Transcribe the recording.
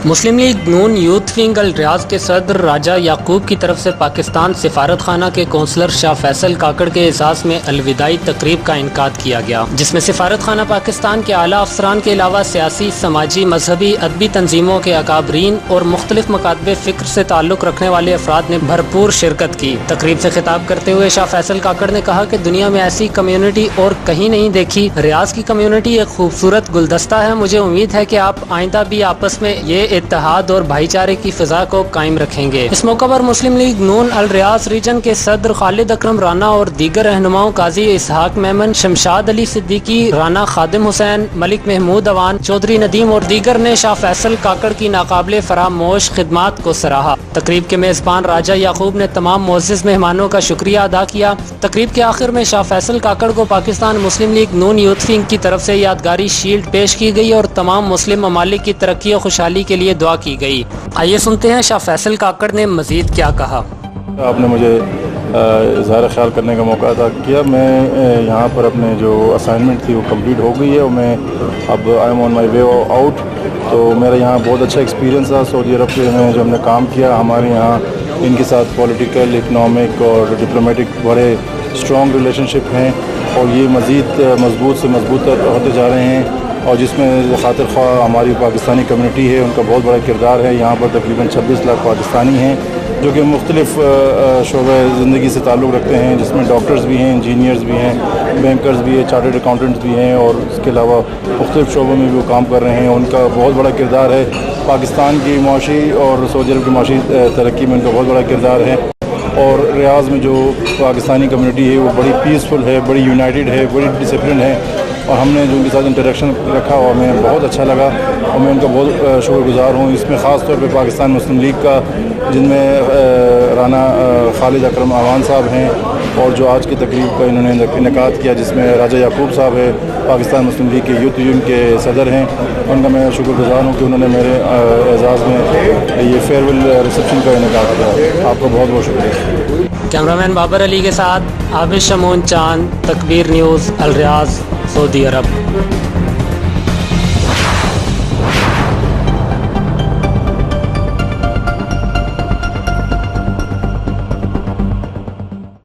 مسلم league نون youth wing الریاض کے صدر راجہ یعقوب کی طرف سے پاکستان سفارت خانہ کے کونسلر شاہ فیصل کاکڑ کے اعزاز میں الوداعی تقریب کا انعقاد کیا گیا، جس میں سفارت خانہ پاکستان کے اعلیٰ افسران کے علاوہ سیاسی، سماجی، مذہبی، ادبی تنظیموں کے اکابرین اور مختلف مکاتب فکر سے تعلق رکھنے والے افراد نے بھرپور شرکت کی۔ تقریب سے خطاب کرتے ہوئے شاہ فیصل کاکڑ نے کہا کہ دنیا میں ایسی کمیونٹی اور کہیں نہیں دیکھی۔ ریاض کی کمیونٹی ایک خوبصورت گلدستہ ہے۔ مجھے امید ہے کہ آپ آئندہ بھی آپس میں یہ اتحاد اور بھائی چارے کی فضا کو قائم رکھیں گے۔ اس موقع پر مسلم لیگ نون الریاض ریجن کے صدر خالد اکرم رانا اور دیگر رہنماؤں قاضی اسحاق میمن، شمشاد علی صدیقی، رانا خادم حسین، ملک محمود اوان، چودھری ندیم اور دیگر نے شاہ فیصل کاکڑ کی ناقابل فراموش خدمات کو سراہا۔ تقریب کے میزبان راجہ یعقوب نے تمام معزز مہمانوں کا شکریہ ادا کیا۔ تقریب کے آخر میں شاہ فیصل کاکڑ کو پاکستان مسلم لیگ نون یوتھ ونگ کی طرف سے یادگاری شیلڈ پیش کی گئی اور تمام مسلم ممالک کی ترقی و خوشحالی کے لیے دعا کی گئی۔ آئیے سنتے ہیں شاہ فیصل کاکڑ نے مزید کیا کہا۔ آپ نے مجھے اظہار خیال کرنے کا موقع عطا کیا۔ میں یہاں پر اپنے جو اسائنمنٹ تھی وہ کمپلیٹ ہو گئی ہے اور میں اب I am on my way out. تو میرا یہاں بہت اچھا ایکسپیرینس تھا سعودی عرب میں جو ہم نے کام کیا۔ ہمارے یہاں ان کے ساتھ پولیٹیکل، اکنامک اور ڈپلومیٹک بڑے اسٹرانگ ریلیشن شپ ہیں اور یہ مزید مضبوط سے مضبوط ہوتے جا رہے ہیں، اور جس میں خاطر خواہ ہماری پاکستانی کمیونٹی ہے، ان کا بہت بڑا کردار ہے۔ یہاں پر تقریباً 26 لاکھ پاکستانی ہیں جو کہ مختلف شعبہ زندگی سے تعلق رکھتے ہیں، جس میں ڈاکٹرز بھی ہیں، انجینئرز بھی ہیں، بینکرز بھی ہیں، چارٹرڈ اکاؤنٹنٹس بھی ہیں، اور اس کے علاوہ مختلف شعبوں میں بھی وہ کام کر رہے ہیں۔ ان کا بہت بڑا کردار ہے پاکستان کی معاشی اور سعودی عرب کی معاشی ترقی میں، ان کا بہت بڑا کردار ہے۔ اور ریاض میں جو پاکستانی کمیونٹی ہے وہ بڑی پیسفل ہے، بڑی یونائٹڈ ہے، بڑی ڈسپلن ہے، اور ہم نے جو ان کے ساتھ انٹریکشن رکھا اور ہمیں بہت اچھا لگا اور میں ان کا بہت شکر گزار ہوں۔ اس میں خاص طور پہ پاکستان مسلم لیگ کا، جن میں رانا خالد اکرم اوان صاحب ہیں، اور جو آج کی تقریب کا انہوں نے انعقاد کیا جس میں راجہ یعقوب صاحب ہے، پاکستان مسلم لیگ کے یوتھ ونگ کے صدر ہیں، ان کا میں شکر گزار ہوں کہ انہوں نے میرے اعزاز میں یہ فیئر ویل ریسیپشن کا انعقاد کیا۔ آپ کا بہت بہت شکریہ۔ کیمرہ مین بابر علی کے ساتھ عابد شمون چاند، تکبیر نیوز، الریاض، سعودی عرب۔